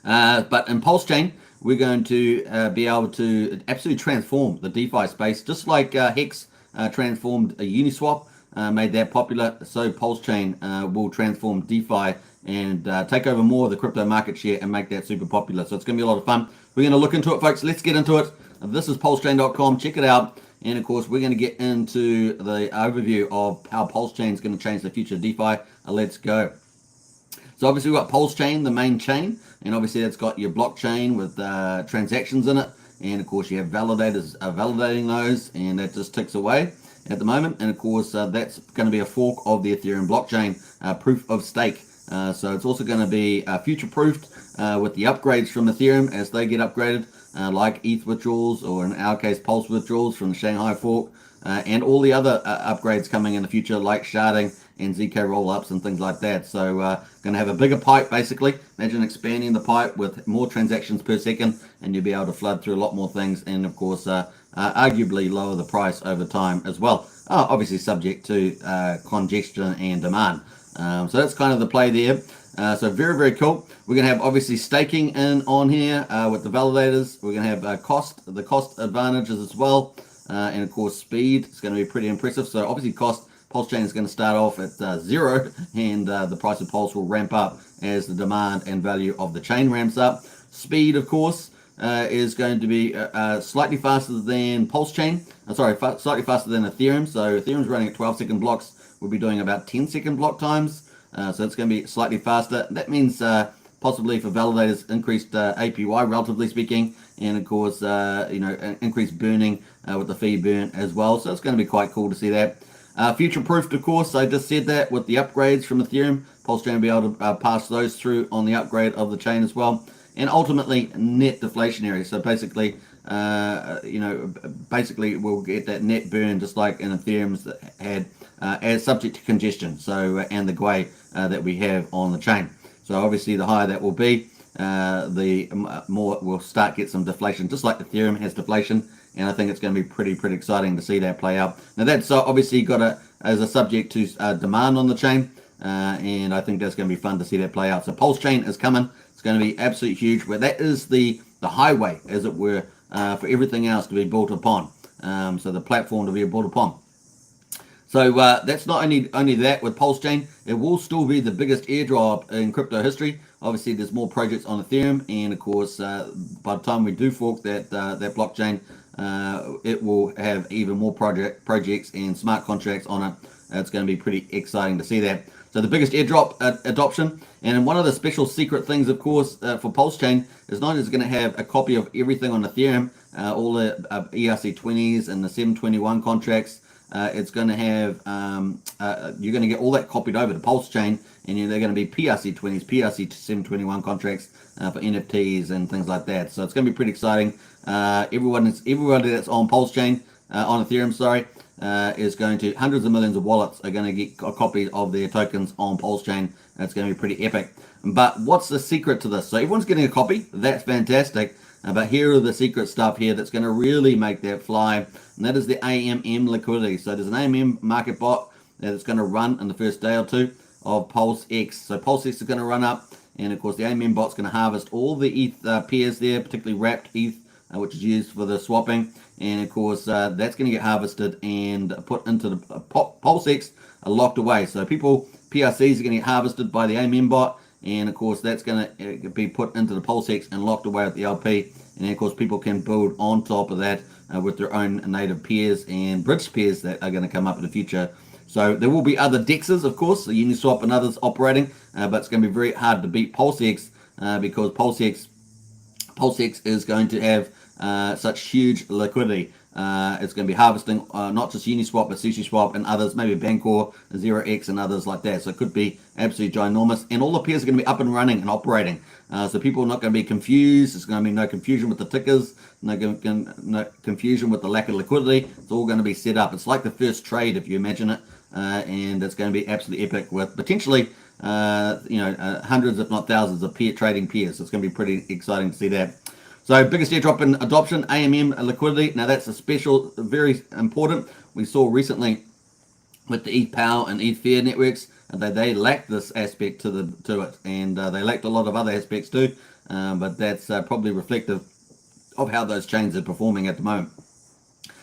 But in Pulsechain, we're going to be able to absolutely transform the DeFi space, just like Hex transformed a Uniswap, made that popular. So Pulsechain will transform DeFi and take over more of the crypto market share and make that super popular. So it's going to be a lot of fun. We're going to look into it, folks. Let's get into it. This is pulsechain.com. Check it out. And of course, we're going to get into the overview of how Pulsechain is going to change the future of DeFi. Let's go. So obviously we've got Pulsechain, the main chain, and obviously that's got your blockchain with transactions in it, and of course you have validators validating those, and that just ticks away at the moment. And of course that's going to be a fork of the Ethereum blockchain, proof of stake. So it's also going to be future-proofed with the upgrades from Ethereum as they get upgraded, like ETH withdrawals, or in our case Pulse withdrawals from the Shanghai fork, and all the other upgrades coming in the future, like sharding and ZK rollups and things like that. So going to have a bigger pipe, basically. Imagine expanding the pipe with more transactions per second, and you'll be able to flood through a lot more things, and of course arguably lower the price over time as well. Obviously subject to congestion and demand. So that's kind of the play there. So very, very cool. We're going to have obviously staking in on here with the validators. We're going to have the cost advantages as well. And of course speed is going to be pretty impressive. So obviously Pulsechain is going to start off at 0, and the price of Pulse will ramp up as the demand and value of the chain ramps up. Speed, of course, is going to be slightly faster than Pulsechain. Slightly faster than Ethereum. So Ethereum's running at 12-second blocks. We'll be doing about 10-second block times. So it's going to be slightly faster. That means possibly for validators increased APY, relatively speaking, and of course increased burning with the fee burn as well. So it's going to be quite cool to see that. Future-proofed, of course, I just said that with the upgrades from Ethereum. Pulsechain will be able to pass those through on the upgrade of the chain as well. And ultimately, net deflationary. So basically, basically we'll get that net burn just like in Ethereum's that had as subject to congestion. So and the GUI that we have on the chain. So obviously, the higher that will be, the more we'll start get some deflation, just like Ethereum has deflation. And I think it's going to be pretty exciting to see that play out. Now that's obviously got as a subject to demand on the chain, and I think that's going to be fun to see that play out. So Pulsechain is coming. It's going to be absolutely huge. Where that is the highway, as it were, for everything else to be built upon. So the platform to be built upon. So that's not only that with Pulsechain, it will still be the biggest airdrop in crypto history. Obviously, there's more projects on Ethereum, and of course, by the time we do fork that blockchain, it will have even more projects and smart contracts on it. It's going to be pretty exciting to see that. So the biggest airdrop adoption, and one of the special secret things, of course, for Pulsechain is not just going to have a copy of everything on Ethereum, all the ERC20s and the 721 contracts. It's going to have, you're going to get all that copied over to Pulsechain, and they're going to be PRC20s, PRC721 contracts for NFTs and things like that. So it's going to be pretty exciting. Everybody that's on Pulsechain, on Ethereum, is going to, hundreds of millions of wallets are going to get a copy of their tokens on Pulsechain. It's going to be pretty epic. But what's the secret to this? So everyone's getting a copy. That's fantastic. But here are the secret stuff here that's going to really make that fly, and that is the AMM liquidity. So there's an AMM market bot that's going to run in the first day or two of PulseX. So PulseX is going to run up, and of course the AMM bot's going to harvest all the ETH pairs there, particularly wrapped ETH, which is used for the swapping, and of course that's going to get harvested and put into the PulseX, locked away. So PRCs are going to get harvested by the AMM bot, and of course that's going to be put into the PulseX and locked away at the LP. And then of course people can build on top of that with their own native pairs and bridge pairs that are going to come up in the future. So there will be other DEXs, of course, the Uniswap and others operating, but it's going to be very hard to beat PulseX because PulseX is going to have such huge liquidity. It's going to be harvesting not just Uniswap, but SushiSwap and others, maybe Bancor, 0x and others like that. So it could be absolutely ginormous. And all the pairs are going to be up and running and operating. So people are not going to be confused. There's going to be no confusion with the tickers, no confusion with the lack of liquidity. It's all going to be set up. It's like the first trade, if you imagine it. And it's going to be absolutely epic with potentially hundreds, if not thousands of trading pairs. So it's going to be pretty exciting to see that. So biggest airdrop in adoption, AMM liquidity. Now that's a special, very important. We saw recently with the ETH Power and ETH Fair networks, they lack this aspect to it, and they lacked a lot of other aspects too. But that's probably reflective of how those chains are performing at the moment.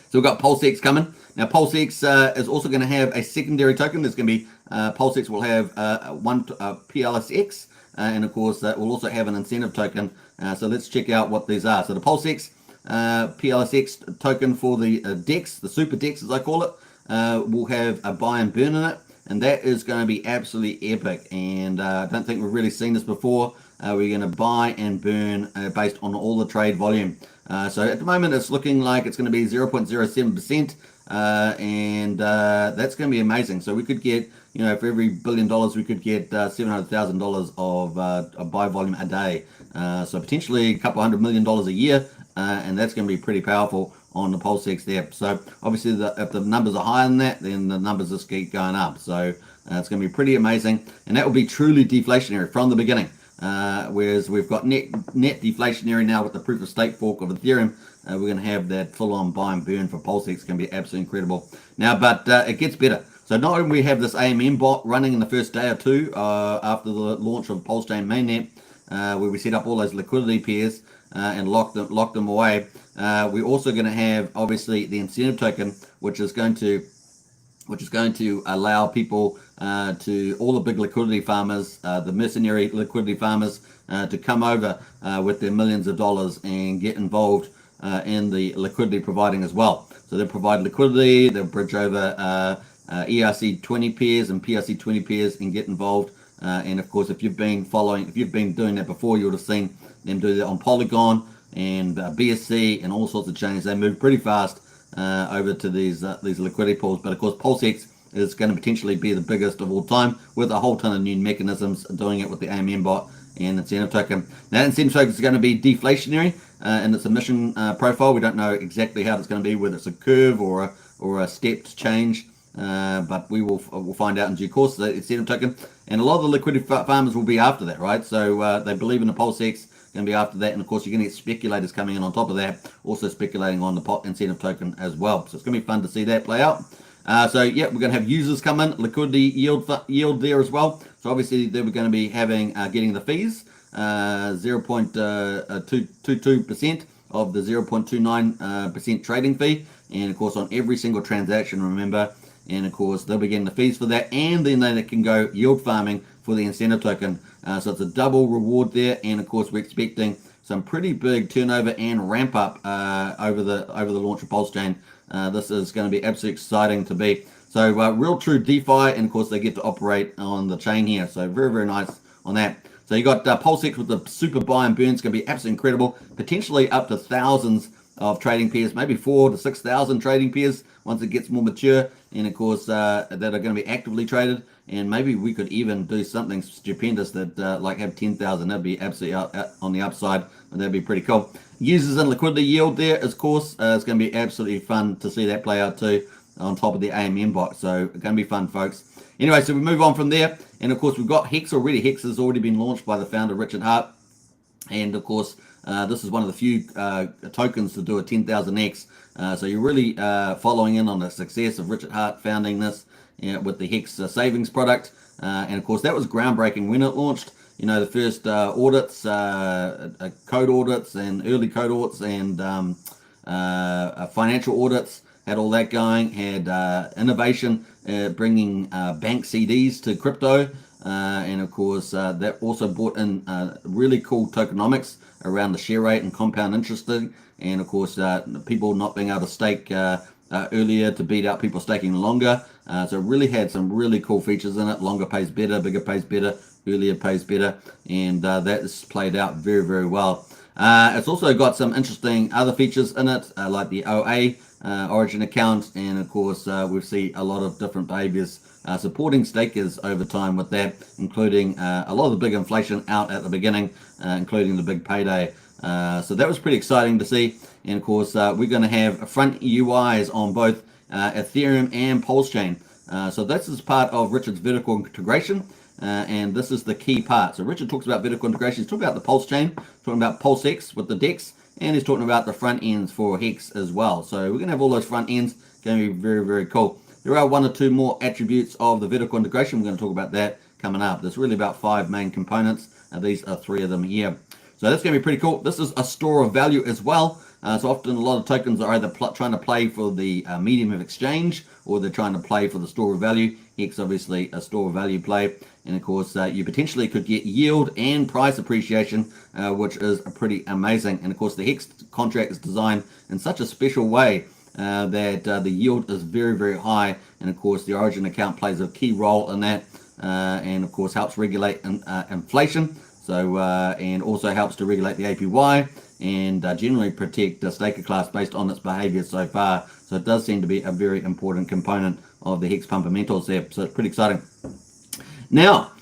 So we've got Pulsex coming. Now Pulsex is also going to have a secondary token. There's going to be Pulsex will have one PLSX, and of course that will also have an incentive token. So let's check out what these are. So the Pulsex PLSX token for the DEX, the Super DEX as I call it, will have a buy and burn in it, and that is going to be absolutely epic. And I don't think we've really seen this before. We're going to buy and burn based on all the trade volume. So at the moment it's looking like it's going to be 0.07%, and that's going to be amazing. So we could get, for every $1 billion we could get $700,000 of buy volume a day. So potentially a couple $100 million a year, and that's going to be pretty powerful on the Pulsex there. So obviously if the numbers are higher than that, then the numbers just keep going up. So it's going to be pretty amazing, and that will be truly deflationary from the beginning. Whereas we've got net deflationary now with the proof of stake fork of Ethereum. We're going to have that full-on buy and burn for Pulsex. It's going to be absolutely incredible. Now, but it gets better. So not only we have this AMM bot running in the first day or two after the launch of Pulsechain mainnet, where we set up all those liquidity pairs and lock them away. We're also going to have obviously the incentive token, which is going to allow people to all the big liquidity farmers, the mercenary liquidity farmers, to come over with their millions of dollars and get involved in the liquidity providing as well. So they'll provide liquidity, they'll bridge over ERC20 pairs and PRC20 pairs and get involved. And of course, if you've been doing that before, you would have seen them do that on Polygon and BSC and all sorts of chains. They move pretty fast over to these liquidity pools. But of course, Pulsex is going to potentially be the biggest of all time, with a whole ton of new mechanisms doing it with the AMM bot and incentive token. Now, incentive token is going to be deflationary in its emission profile. We don't know exactly how it's going to be, whether it's a curve or a stepped change, but we'll find out in due course. The incentive token, and a lot of the liquidity farmers will be after that, right? So they believe in the Pulsex. Going to be after that, and of course you're going to get speculators coming in on top of that, also speculating on the incentive token as well. So it's going to be fun to see that play out. So yeah, we're going to have users come in, liquidity yield there as well. So obviously they we're going to be having getting the fees, 0.22% of the 0.29% trading fee, and of course on every single transaction, remember. And of course they'll be getting the fees for that, and then they can go yield farming for the incentive token. So it's a double reward there, and of course we're expecting some pretty big turnover and ramp up over the launch of Pulsechain. This is going to be absolutely exciting to be. So real true DeFi, and of course they get to operate on the chain here. So very, very nice on that. So you got Pulsex with the super buy and burn. It's going to be absolutely incredible. Potentially up to thousands of trading pairs, maybe 4,000 to 6,000 trading pairs once it gets more mature, and of course that are going to be actively traded. And maybe we could even do something stupendous that like have 10,000. That'd be absolutely out on the upside, and that'd be pretty cool. Users and liquidity yield there, of course. It's going to be absolutely fun to see that play out too on top of the AMM bot. So it's going to be fun, folks. Anyway, so we move on from there, and of course we've got Hex already. Hex has already been launched by the founder Richard Hart, and of course this is one of the few tokens to do a 10,000x. So you're really following in on the success of Richard Hart founding this with the Hex savings product, and of course that was groundbreaking when it launched. The first audits, code audits and early code audits and financial audits had all that going, had innovation bringing bank CDs to crypto, and of course that also brought in really cool tokenomics around the share rate and compound interest, and of course people not being able to stake earlier to beat out people staking longer. So it really had some really cool features in it. Longer pays better, bigger pays better, earlier pays better, and that is played out very, very well. It's also got some interesting other features in it, like the OA origin account, and of course we see a lot of different behaviors supporting stakers over time with that, including a lot of the big inflation out at the beginning, including the big payday. So that was pretty exciting to see. And of course we're going to have front UIs on both Ethereum and Pulsechain. So this is part of Richard's vertical integration, and this is the key part. So Richard talks about vertical integration. He's talking about the Pulsechain, talking about Pulsex with the DEX, and he's talking about the front ends for Hex as well. So we're going to have all those front ends. Going to be very, very cool. There are one or two more attributes of the vertical integration. We're going to talk about that coming up. There's really about 5 main components, and these are 3 of them here. So that's going to be pretty cool. This is a store of value as well. So often a lot of tokens are either trying to play for the medium of exchange, or they're trying to play for the store of value. Hex obviously a store of value play, and of course you potentially could get yield and price appreciation, which is pretty amazing. And of course the Hex contract is designed in such a special way that the yield is very, very high, and of course the Origin account plays a key role in that, and of course helps regulate inflation. So and also helps to regulate the APY and generally protect the staker class based on its behavior so far. So it does seem to be a very important component of the Hex fundamentals there. So it's pretty exciting. Now,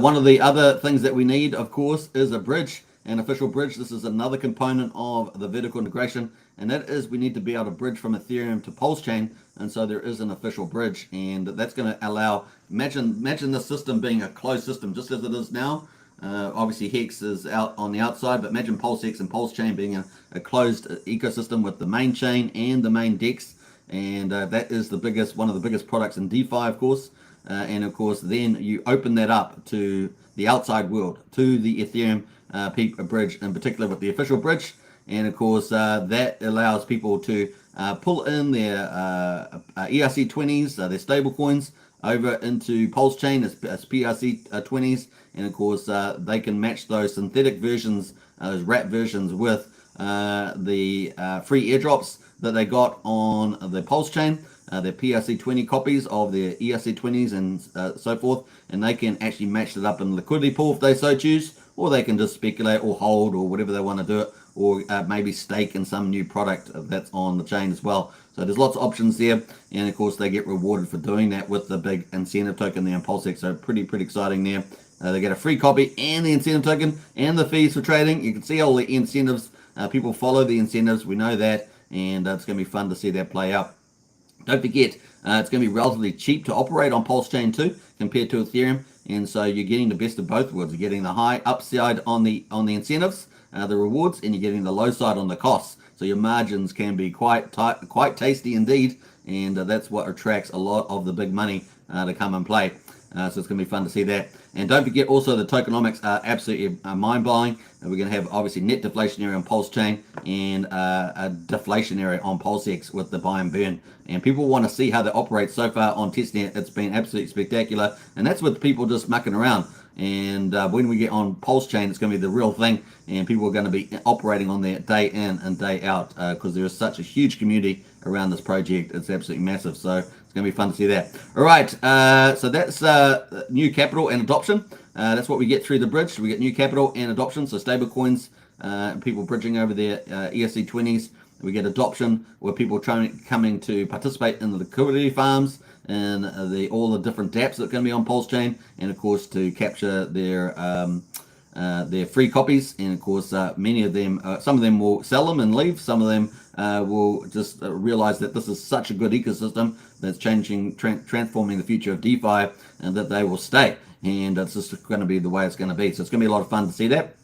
one of the other things that we need, of course, is a bridge, an official bridge. This is another component of the vertical integration, and that is we need to be able to bridge from Ethereum to Pulsechain, and so there is an official bridge, and that's going to allow, imagine the system being a closed system just as it is now. Obviously Hex is out on the outside, but imagine PulseX and Pulsechain being a closed ecosystem with the main chain and the main DEX, and that is one of the biggest products in DeFi, of course. And of course then you open that up to the outside world, to the Ethereum bridge in particular, with the official bridge. And of course that allows people to pull in their ERC20s, their stable coins, over into Pulsechain as PRC20s, and of course they can match those synthetic versions, those wrap versions, with the free airdrops that they got on the Pulsechain, their PRC20 copies of their ERC20s and so forth, and they can actually match it up in the liquidity pool if they so choose, or they can just speculate or hold or whatever they want to do it, or maybe stake in some new product that's on the chain as well. So there's lots of options there, and of course they get rewarded for doing that with the big incentive token there in Pulsex. So pretty exciting there. They get a free copy and the incentive token and the fees for trading. You can see all the incentives. People follow the incentives, we know that, and it's going to be fun to see that play out. Don't forget, it's going to be relatively cheap to operate on Pulsechain too, compared to Ethereum, and so you're getting the best of both worlds. You're getting the high upside on the incentives, the rewards, and you're getting the low side on the costs. So your margins can be quite tasty indeed, and that's what attracts a lot of the big money to come and play. So it's going to be fun to see that. And don't forget also the tokenomics are absolutely mind-blowing. We're going to have obviously net deflationary on Pulsechain and a deflationary on PulseX with the buy and burn. And people want to see how they operate. So far on testnet, it's been absolutely spectacular. And that's with people just mucking around. And when we get on Pulsechain, it's going to be the real thing, and people are going to be operating on there day in and day out because there is such a huge community around this project. It's absolutely massive, so it's going to be fun to see that. All right, so that's new capital and adoption. That's what we get through the bridge. We get new capital and adoption, so stable coins, people bridging over their ERC20s. We get adoption where people coming to participate in the liquidity farms and all the different dApps that are going to be on Pulsechain, and of course to capture their free copies. And of course many of them, some of them will sell them and leave. Some of them will just realize that this is such a good ecosystem that's transforming the future of DeFi, and that they will stay. And it's just going to be the way it's going to be. So it's going to be a lot of fun to see that.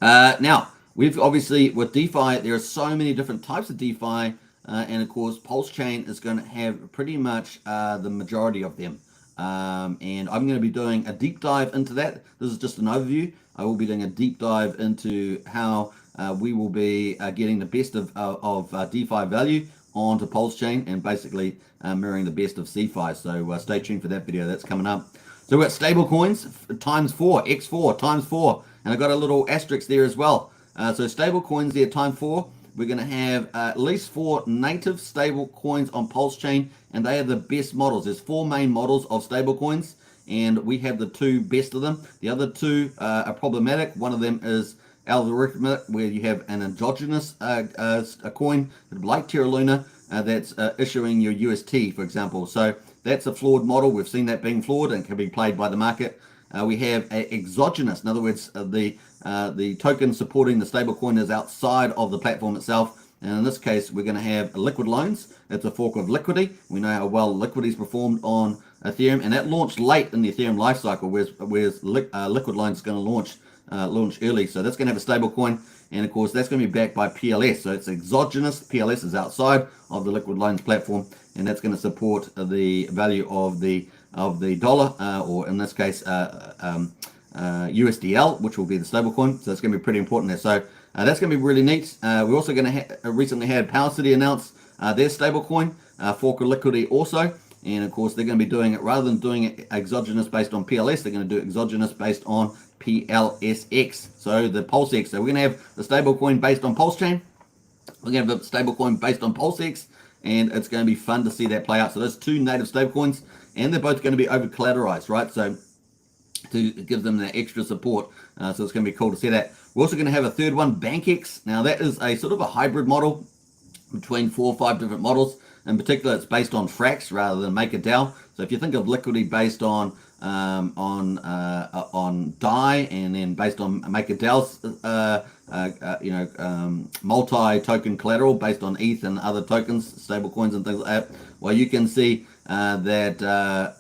Now, we've obviously, with DeFi, there are so many different types of DeFi, and of course, Pulsechain is going to have pretty much the majority of them. And I'm going to be doing a deep dive into that. This is just an overview. I will be doing a deep dive into how we will be getting the best of DeFi value onto Pulsechain, and basically mirroring the best of CeFi. So stay tuned for that video. That's coming up. So we've got stable coins times 4, x4 times 4, and I've got a little asterisk there as well. So stable coins there times 4. We're going to have at least 4 native stable coins on Pulsechain, and they are the best models. There's 4 main models of stable coins, and we have the 2 best of them. The other 2 are problematic. One of them is algorithmic, where you have an endogenous a coin like Terra Luna that's issuing your UST, for example. So that's a flawed model. We've seen that being flawed and can be played by the market. We have a exogenous, in other words, the token supporting the stablecoin is outside of the platform itself. And in this case, we're going to have liquid loans. It's a fork of Liquidity. We know how well Liquidity's performed on Ethereum, and that launched late in the Ethereum lifecycle, whereas liquid loans is going to launch early. So that's going to have a stable coin, and of course that's going to be backed by PLS. So it's exogenous. PLS is outside of the liquid loans platform, and that's going to support the value of the dollar, or in this case USDL, which will be the stablecoin. So it's going to be pretty important there. So that's going to be really neat. We're also going to recently had PowerCity announce their stablecoin, Fork of Liquidity also. And of course, they're going to be doing it, rather than doing it exogenous based on PLS, they're going to do it exogenous based on PLSX. So the PulseX. So we're going to have the stablecoin based on Pulsechain. We're going to have a stablecoin based on PulseX, and it's going to be fun to see that play out. So there's two native stablecoins, and they're both going to be over collateralized, right? So to give them that extra support. So it's going to be cool to see that. We're also going to have a third one, BankX. Now that is a sort of a hybrid model between 4 or 5 different models. In particular, it's based on Frax rather than MakerDAO. So if you think of liquidity based on DAI, and then based on MakerDAO's multi-token collateral based on ETH and other tokens, stable coins and things like that. Well, you can see that the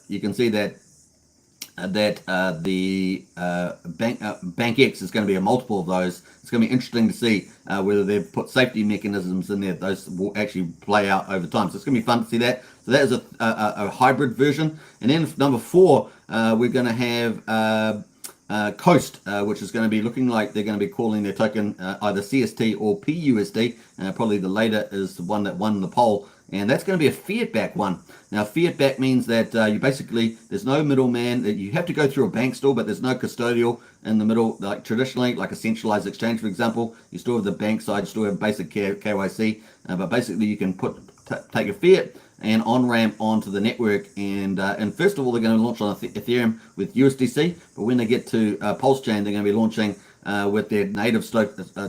BankX is going to be a multiple of those. It's going to be interesting to see whether they've put safety mechanisms in there. Those will actually play out over time. So it's going to be fun to see that. So that is a hybrid version. And then number 4, we're going to have Coast, which is going to be looking like they're going to be calling their token either CST or PUSD. Probably the later is the one that won the poll. And that's going to be a fiat-backed one. Now, fiat-backed means that you basically, there's no middleman. You have to go through a bank still, but there's no custodial in the middle. Like traditionally, like a centralized exchange, for example, you still have the bank side, you still have basic KYC. But basically, you can take a fiat and on-ramp onto the network. And first of all, they're going to launch on Ethereum with USDC. But when they get to Pulsechain, they're going to be launching with their native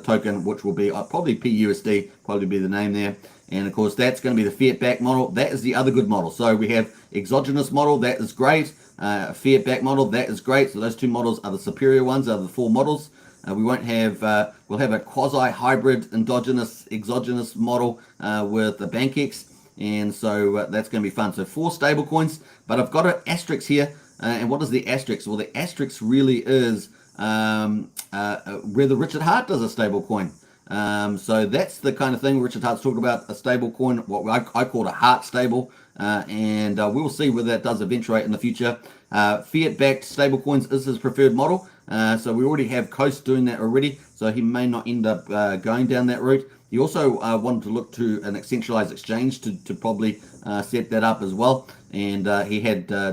token, which will be probably PUSD, probably be the name there. And of course, that's going to be the fiat-backed model. That is the other good model. So we have exogenous model, that is great. Fiat-backed model, that is great. So those two models are the superior ones, are the 4 models. We won't have, we'll have a quasi-hybrid endogenous, exogenous model with the BankX. And so that's going to be fun. So 4 stable coins, but I've got an asterisk here. And what is the asterisk? Well, the asterisk really is where the Richard Hart does a stable coin. So that's the kind of thing Richard Hart's talking about, a stable coin, what I call a Hart stable, and we'll see whether that does eventuate in the future. Fiat-backed stable coins is his preferred model, so we already have Coast doing that already, so he may not end up going down that route. He also wanted to look to an centralized exchange to probably set that up as well, and he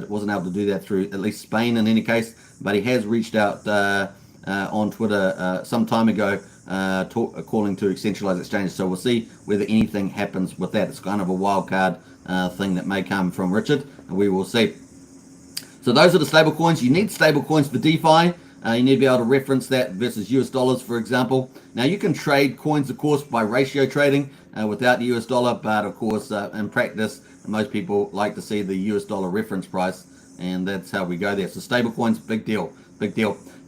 wasn't able to do that through at least Spain in any case, but he has reached out on Twitter some time ago calling to centralized exchanges. So we'll see whether anything happens with that. It's kind of a wild card thing that may come from Richard, and we will see. So those are the stable coins. You need stable coins for DeFi. You need to be able to reference that versus US dollars, for example. Now you can trade coins, of course, by ratio trading without the US dollar, but of course in practice most people like to see the US dollar reference price, and that's how we go there. So stable coins, big deal.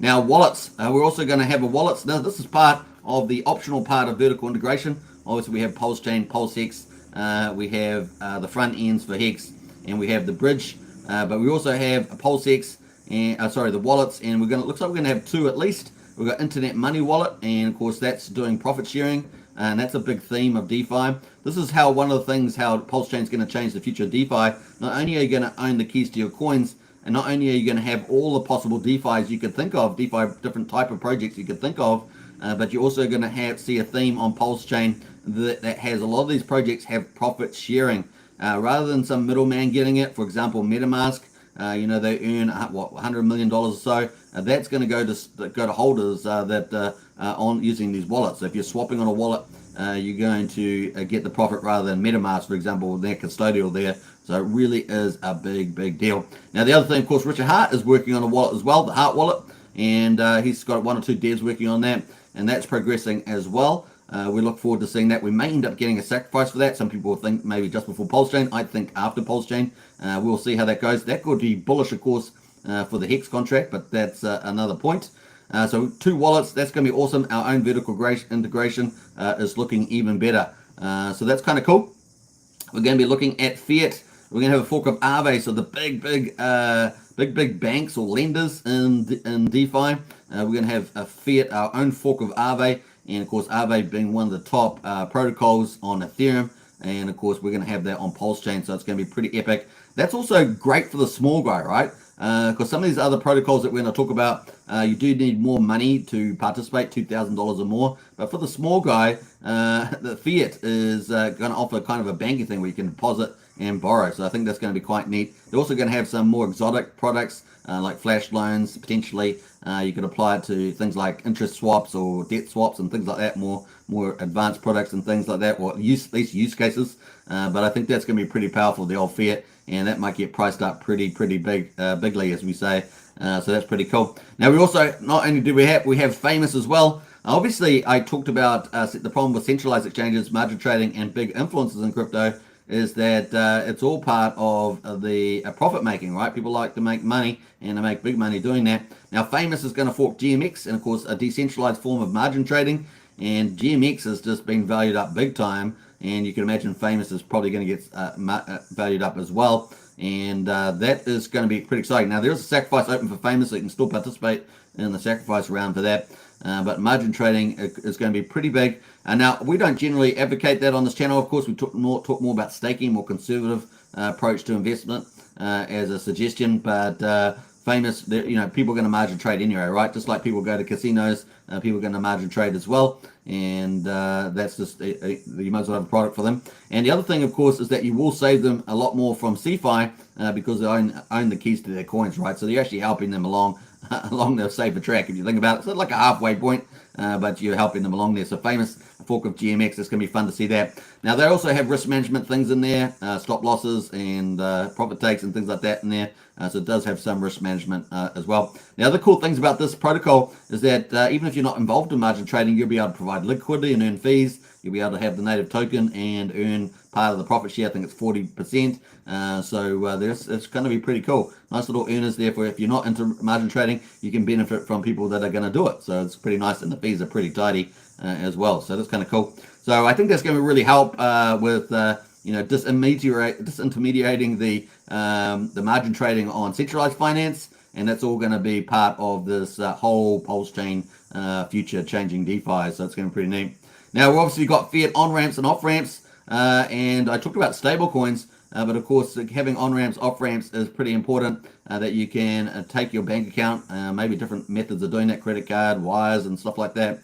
Now wallets, we're also going to have a wallet. Now this is part of the optional part of vertical integration. Obviously we have Pulsechain, PulseX, we have the front ends for Hex, and we have the bridge, but we also have a PulseX and the wallets, and looks like we're going to have 2 at least. We've got Internet Money Wallet, and of course that's doing profit sharing, and that's a big theme of DeFi. This is how one of the things how Pulsechain is going to change the future of DeFi. Not only are you going to own the keys to your coins, and not only are you going to have all the possible DeFis you could think of, DeFi, different type of projects you could think of, but you're also going to see a theme on Pulsechain that has a lot of these projects have profit sharing. Rather than some middleman getting it, for example, MetaMask, they earn $100 million or so. That's going to go to holders that on using these wallets. So if you're swapping on a wallet, you're going to get the profit rather than MetaMask, for example, their custodial there. So it really is a big deal. Now the other thing, of course, Richard Hart is working on a wallet as well, the Hart wallet, and he's got 1 or 2 devs working on that, and that's progressing as well. We look forward to seeing that. We may end up getting a sacrifice for that. Some people think maybe just before Pulsechain. I think after Pulsechain. We'll see how that goes. That could be bullish, of course, for the Hex contract, but that's another point. So 2 wallets, that's going to be awesome. Our own vertical integration is looking even better. So that's kind of cool. We're going to be looking at fiat. We're going to have a fork of Aave, so the big banks or lenders in DeFi. We're going to have a fiat, our own fork of Aave. And of course, Aave being one of the top protocols on Ethereum. and of course we're going to have that on Pulsechain, so it's going to be pretty epic. That's also great for the small guy, right? Because some of these other protocols that we're going to talk about, you do need more money to participate, $2,000 or more. But for the small guy, the fiat is going to offer kind of a banking thing where you can deposit and borrow. So I think that's going to be quite neat. They're also going to have some more exotic products like flash loans, potentially. You could apply it to things like interest swaps or debt swaps and things like that, more advanced products and things like that, or at least use cases. But I think that's going to be pretty powerful, the old fiat, and that might get priced up pretty bigly, as we say. So that's pretty cool. Now we also, not only do we have Famous as well. Obviously, I talked about the problem with centralized exchanges, margin trading, and big influencers in crypto is that it's all part of the profit making, right? People like to make money, and they make big money doing that. Now, Famous is going to fork GMX, and of course, a decentralized form of margin trading, and GMX has just been valued up big time, and you can imagine Famous is probably going to get valued up as well, and that is going to be pretty exciting. Now, there's a sacrifice open for Famous, so you can still participate in the sacrifice round for that. But margin trading is going to be pretty big. Now, we don't generally advocate that on this channel. Of course, we talk more about staking, more conservative approach to investment as a suggestion. But Famous, people are going to margin trade anyway, right? Just like people go to casinos, people are going to margin trade as well. And that's just, you might as well have a product for them. And the other thing, of course, is that you will save them a lot more from CeFi because they own the keys to their coins, right? So you're actually helping them along the safer track. If you think about it, it's like a halfway point, but you're helping them along there. So Famous, a fork of GMX, it's going to be fun to see that. Now, they also have risk management things in there, stop losses and profit takes and things like that in there. So it does have some risk management as well. The other cool things about this protocol is that even if you're not involved in margin trading, you'll be able to provide liquidity and earn fees. You'll be able to have the native token and earn part of the profit share. I think it's 40%. It's going to be pretty cool. Nice little earners there for if you're not into margin trading, you can benefit from people that are going to do it. So it's pretty nice, and the fees are pretty tidy as well. So that's kind of cool. So I think that's going to really help with disintermediating the margin trading on centralized finance, and that's all going to be part of this whole Pulsechain future changing DeFi. So it's going to be pretty neat. Now, we've obviously got fiat on-ramps and off-ramps, and I talked about stable coins, but of course, having on-ramps, off-ramps is pretty important, that you can take your bank account, maybe different methods of doing that, credit card, wires, and stuff like that,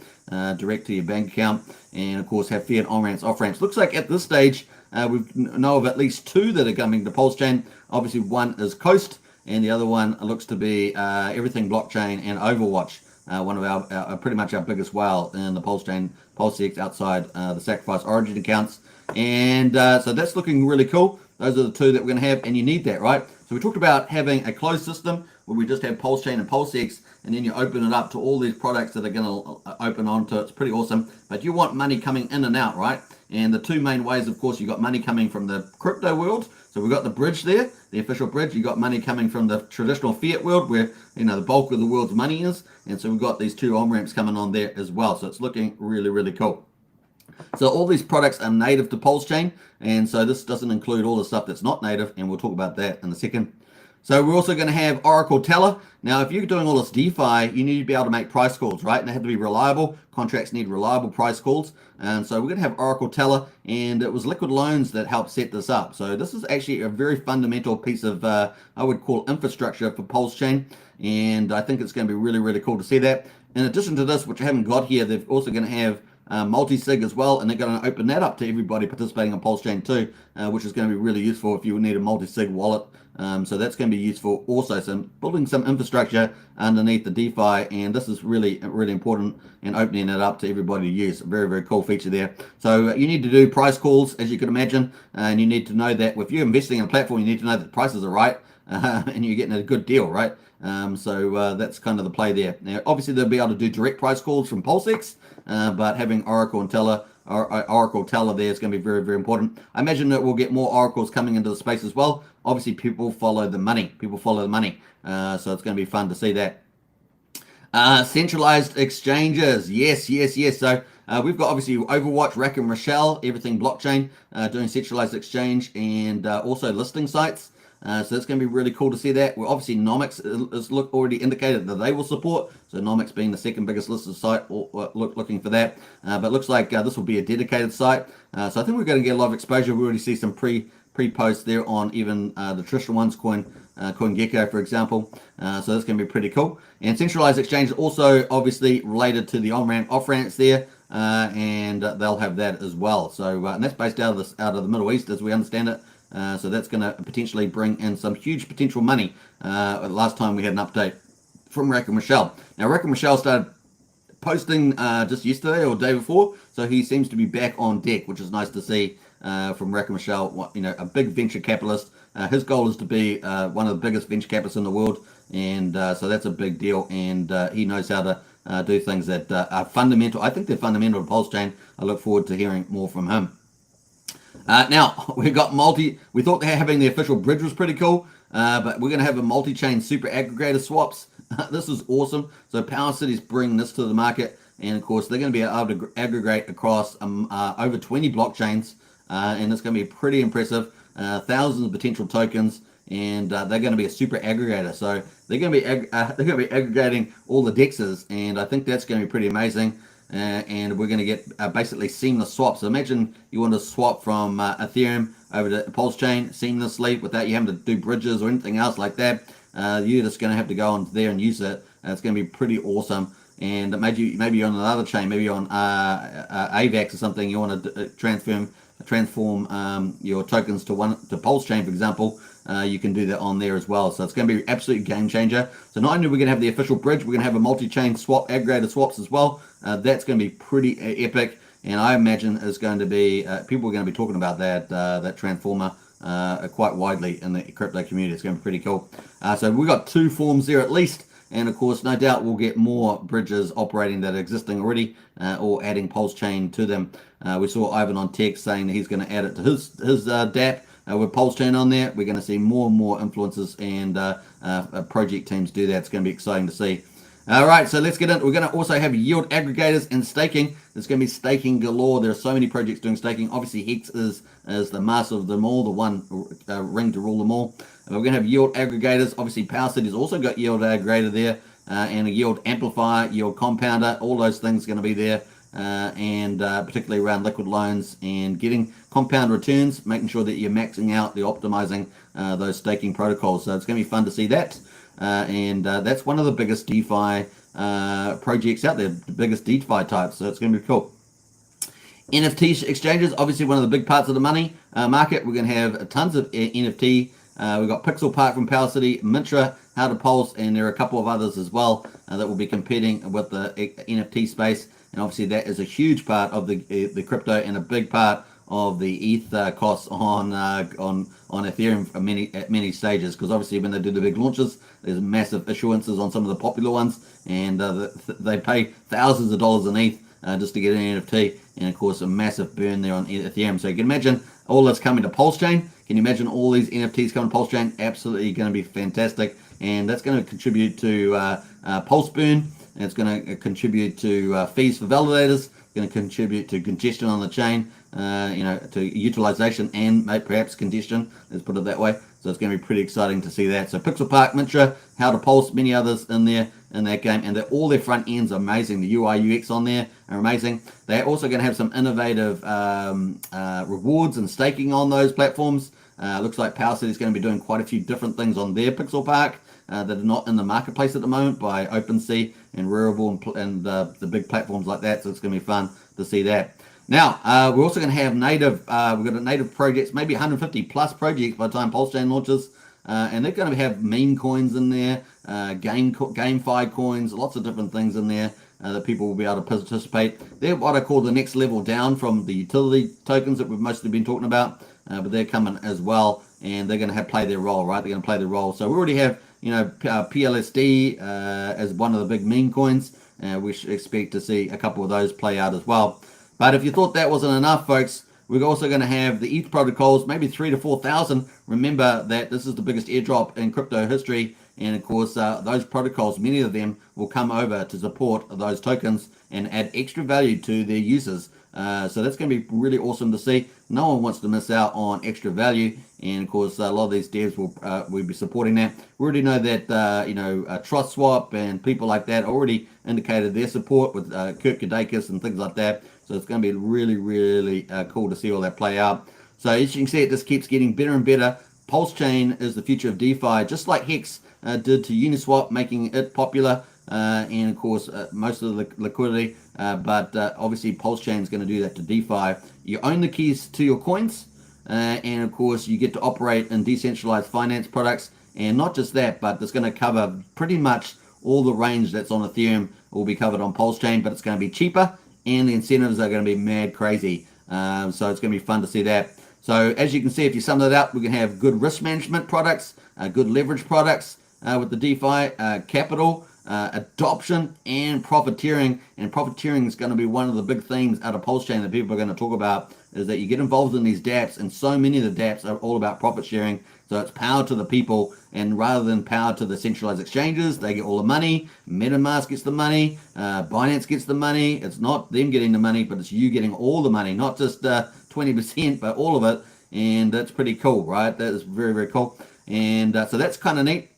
direct to your bank account, and of course, have fiat on-ramps, off-ramps. Looks like at this stage, we know of at least two that are coming to Pulsechain. Obviously, one is Coast, and the other one looks to be Everything Blockchain and Overwatch. One of our pretty much our biggest whale in the Pulsechain, PulseX outside the Sacrifice Origin accounts. And so that's looking really cool. Those are the two that we're going to have, and you need that, right? So we talked about having a closed system where we just have Pulsechain and PulseX, and then you open it up to all these products that are going to open onto it. It's pretty awesome. But you want money coming in and out, right? And the two main ways, of course, you got money coming from the crypto world. So we've got the bridge there, the official bridge. You got money coming from the traditional fiat world where, the bulk of the world's money is. And so we've got these two on-ramps coming on there as well. So it's looking really, really cool. So all these products are native to Pulsechain, and so this doesn't include all the stuff that's not native, and we'll talk about that in a second. So we're also going to have Oracle Teller. Now, if you're doing all this DeFi, you need to be able to make price calls, right? And they have to be reliable. Contracts need reliable price calls. And so we're going to have Oracle Teller, and it was Liquid Loans that helped set this up. So this is actually a very fundamental piece of, I would call, infrastructure for Pulsechain, and I think it's going to be really, really cool to see that. In addition to this, which I haven't got here, they're also going to have multi-sig as well, and they're going to open that up to everybody participating on Pulsechain too, which is going to be really useful if you need a multi-sig wallet. So that's going to be useful also. So building some infrastructure underneath the DeFi, and this is really, really important, and opening it up to everybody to use. A very, very cool feature there. So you need to do price calls, as you can imagine, and you need to know that if you're investing in a platform, you need to know that the prices are right, and you're getting a good deal, right? So that's kind of the play there. Now, obviously, they'll be able to do direct price calls from PulseX, but having Oracle and Teller, Oracle Teller there is going to be very, very important. I imagine that we'll get more oracles coming into the space as well. Obviously, people follow the money. People follow the money. So it's going to be fun to see that. Centralized exchanges. Yes, yes, yes. So we've got obviously Overwatch, Rack and Rochelle, Everything Blockchain, doing centralized exchange, and also listing sites. So it's going to be really cool to see that. Well, obviously Nomics is already indicated that they will support. So Nomics being the second biggest listed site, looking for that. But it looks like this will be a dedicated site. So I think we're going to get a lot of exposure. We already see some pre-posts there on even the traditional ones, CoinGecko, for example. So that's going to be pretty cool. And centralized exchange also obviously related to the on-ramp, off-ramps there. And they'll have that as well. So and that's based out of the Middle East, as we understand it. So that's going to potentially bring in some huge potential money. Last time we had an update from Rack and Michelle. Now, Rack and Michelle started posting just yesterday or day before, so he seems to be back on deck, which is nice to see from Rack and Michelle. A big venture capitalist. His goal is to be one of the biggest venture capitalists in the world, and so that's a big deal. And he knows how to do things that are fundamental. I think they're fundamental to Pulsechain. I look forward to hearing more from him. Now, we've got we thought having the official bridge was pretty cool, but we're going to have a multi-chain super aggregator swaps. This is awesome. So Power City's bringing this to the market, and of course, they're going to be able to aggregate across over 20 blockchains, and it's going to be pretty impressive. Thousands of potential tokens, and they're going to be a super aggregator. So they're going to be aggregating all the dexes, and I think that's going to be pretty amazing. And we're going to get basically seamless swaps. So imagine you want to swap from Ethereum over to Pulsechain seamlessly without you having to do bridges or anything else like that. You're just going to have to go on there and use it. It's going to be pretty awesome. And maybe on another chain, maybe on AVAX or something, you want to transform your tokens to Pulsechain, for example. You can do that on there as well. So it's going to be an absolute game changer. So not only are we going to have the official bridge, we're going to have a multi-chain swap, aggregator swaps as well. That's going to be pretty epic, and I imagine it's going to be people are going to be talking about that transformer quite widely in the crypto community. It's going to be pretty cool. So we've got 2 forms there at least, and of course, no doubt we'll get more bridges operating that are existing already, or adding Pulsechain to them. We saw Ivan on text saying that he's going to add it to his DApp. With Pulsechain on there, we're going to see more and more influencers and project teams do that. It's going to be exciting to see. All right, so let's get in. We're going to also have yield aggregators and staking. There's going to be staking galore. There are so many projects doing staking. Obviously, Hex is the master of them all, the one ring to rule them all. We're going to have yield aggregators. Obviously, Power City's also got yield aggregator there, and a yield amplifier, yield compounder. All those things are going to be there, and particularly around liquid loans and getting compound returns, making sure that you're maxing out, optimizing those staking protocols. So it's going to be fun to see that. And that's one of the biggest DeFi projects out there, the biggest DeFi types. So it's going to be cool. NFT exchanges, obviously one of the big parts of the money market. We're going to have tons of NFT. We've got Pixel Park from Power City, Mintra, How to Pulse, and there are a couple of others as well that will be competing with the NFT space. And obviously that is a huge part of the crypto and a big part of the ETH costs on Ethereum at many stages, because obviously when they do the big launches, there's massive issuances on some of the popular ones, and they pay thousands of dollars in ETH just to get an NFT, and of course a massive burn there on Ethereum. So you can imagine all this coming to Pulsechain. Can you imagine all these NFTs coming to Pulsechain? Absolutely going to be fantastic, and that's going to contribute to pulse burn. And it's going to contribute to fees for validators. Going to contribute to congestion on the chain, to utilization and perhaps congestion. Let's put it that way. So it's going to be pretty exciting to see that. So Pixel Park, Mintra, How to Pulse, many others in there in that game, and all their front ends are amazing. The UI UX on there are amazing. They're also going to have some innovative rewards and staking on those platforms. Looks like Power City is going to be doing quite a few different things on their Pixel Park that are not in the marketplace at the moment by OpenSea and Rarible and the big platforms like that. So it's going to be fun to see that. Now, we're also going to have we've got native projects, maybe 150 plus projects by the time Pulsechain launches. And they're going to have meme coins in there, GameFi coins, lots of different things in there that people will be able to participate. They're what I call the next level down from the utility tokens that we've mostly been talking about, but they're coming as well, and they're going to play their role, right? They're going to play their role. So we already have, PLSD as one of the big meme coins. We should expect to see a couple of those play out as well. But if you thought that wasn't enough, folks, we're also going to have the ETH protocols, maybe 3,000 to 4,000. Remember that this is the biggest airdrop in crypto history. And of course, those protocols, many of them will come over to support those tokens and add extra value to their users. So that's going to be really awesome to see. No one wants to miss out on extra value, and of course a lot of these devs will be supporting that. We already know that Trust Swap and people like that already indicated their support with Kurt Kadakis and things like that. So it's going to be really cool to see all that play out. So as you can see, it just keeps getting better and better. Pulsechain is the future of DeFi, just like Hex did to Uniswap, making it popular, and of course most of the liquidity. But obviously Pulsechain is going to do that to DeFi. You own the keys to your coins, and of course you get to operate in decentralized finance products. And not just that, but it's going to cover pretty much all the range that's on Ethereum will be covered on Pulsechain, but it's going to be cheaper, and the incentives are going to be mad crazy. So it's going to be fun to see that. So as you can see, if you sum that up, we can have good risk management products, good leverage products with the DeFi, capital, adoption, and profiteering. And profiteering is going to be one of the big themes out of Pulsechain that people are going to talk about, is that you get involved in these dApps, and so many of the dApps are all about profit sharing. So it's power to the people, and rather than power to the centralized exchanges, they get all the money. MetaMask gets the money, Binance gets the money. It's not them getting the money, but it's you getting all the money, not just 20%, but all of it. And that's pretty cool, right? That is very cool. And so that's kind of neat.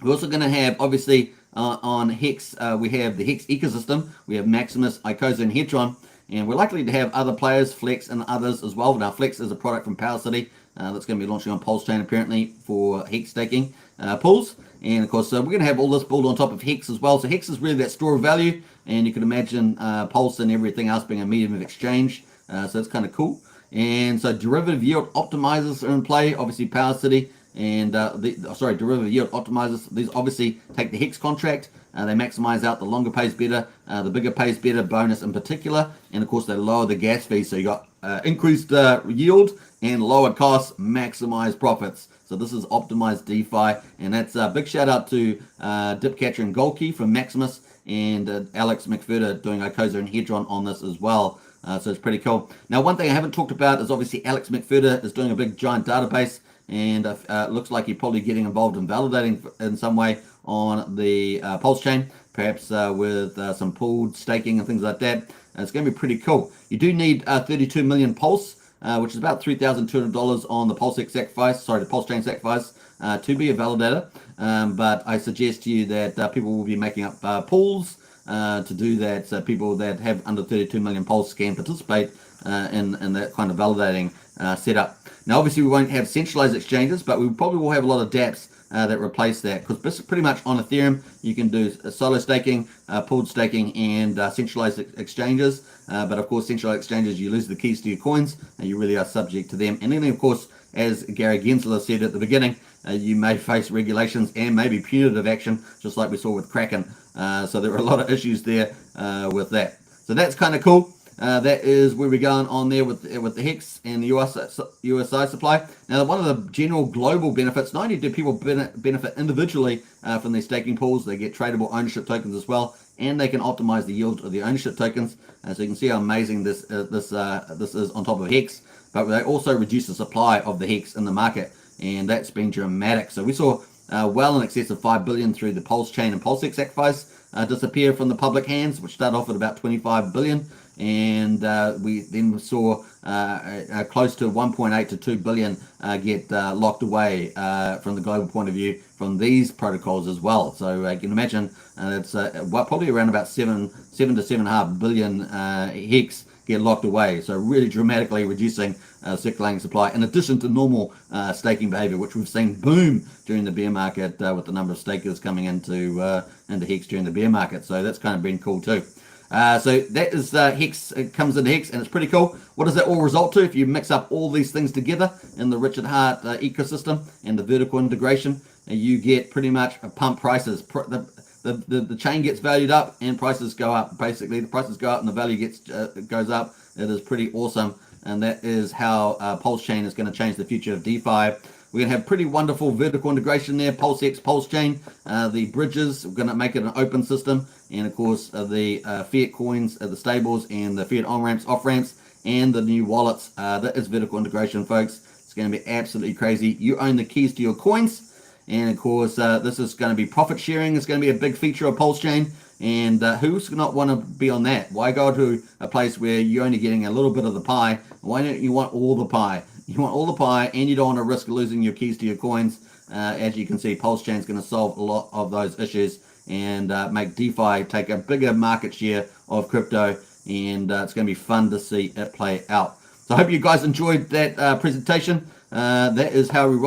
We're also going to have, obviously, on Hex, we have the Hex ecosystem. We have Maximus, Icosa, and Hedron. And we're likely to have other players, Flex and others as well. Now, Flex is a product from Power City that's going to be launching on Pulsechain, apparently, for Hex staking pools. And, of course, we're going to have all this built on top of Hex as well. So Hex is really that store of value. And you can imagine Pulse and everything else being a medium of exchange. So that's kind of cool. And so derivative yield optimizers are in play. Obviously, Power City and derivative yield optimizers. These obviously take the Hex contract. They maximize out the longer pays better, the bigger pays better bonus in particular, and of course they lower the gas fees, so you got increased yield and lower costs, maximize profits. So this is optimized DeFi, and that's a big shout out to Dipcatcher and Goldkey from Maximus, and Alex McFurter doing Icosa and Hedron on this as well. So it's pretty cool. Now, one thing I haven't talked about is obviously Alex McFurter is doing a big giant database, and it looks like he's probably getting involved in validating in some way on the Pulsechain, perhaps with some pooled staking and things like that. It's going to be pretty cool. You do need 32 million Pulse, which is about $3,200 on the Pulsechain sacrifice, to be a validator. But I suggest to you that people will be making up pools to do that, so people that have under 32 million Pulse can participate in that kind of validating setup. Now, obviously, we won't have centralized exchanges, but we probably will have a lot of dApps that replace that, because pretty much on Ethereum you can do solo staking, pooled staking, and centralized exchanges. But of course, centralized exchanges, you lose the keys to your coins, and you really are subject to them. And then, of course, as Gary Gensler said at the beginning, you may face regulations and maybe punitive action, just like we saw with Kraken. So there are a lot of issues there with that. So that's kind of cool. That is where we're going on there with the Hex and the USI supply. Now, one of the general global benefits, not only do people benefit individually from these staking pools, they get tradable ownership tokens as well, and they can optimize the yield of the ownership tokens. So you can see how amazing this is on top of Hex. But they also reduce the supply of the Hex in the market, and that's been dramatic. So we saw well in excess of 5 billion through the Pulsechain and Pulsechain sacrifice disappear from the public hands, which started off at about 25 billion. And we then saw close to 1.8 to 2 billion get locked away from the global point of view from these protocols as well. So you can imagine it's probably around about 7 to 7.5 billion Hex get locked away. So really dramatically reducing circulating supply, in addition to normal staking behavior, which we've seen boom during the bear market with the number of stakers coming into Hex during the bear market. So that's kind of been cool too. So that is Hex. It comes into Hex, and it's pretty cool. What does that all result to? If you mix up all these things together in the Richard Hart ecosystem and the vertical integration, you get pretty much pump prices. The chain gets valued up and prices go up. Basically, the prices go up and the value goes up. It is pretty awesome, and that is how Pulsechain is going to change the future of DeFi. We're going to have pretty wonderful vertical integration there. PulseX, Pulsechain, the bridges, we're going to make it an open system. And of course, the fiat coins, the stables, and the fiat on-ramps, off-ramps, and the new wallets. That is vertical integration, folks. It's going to be absolutely crazy. You own the keys to your coins. And of course, this is going to be profit sharing. It's going to be a big feature of Pulsechain. And who's not want to be on that? Why go to a place where you're only getting a little bit of the pie? Why don't you want all the pie? You want all the pie, and you don't want to risk losing your keys to your coins. As you can see, Pulsechain is going to solve a lot of those issues and make DeFi take a bigger market share of crypto, and it's going to be fun to see it play out. So I hope you guys enjoyed that presentation. That is how we roll.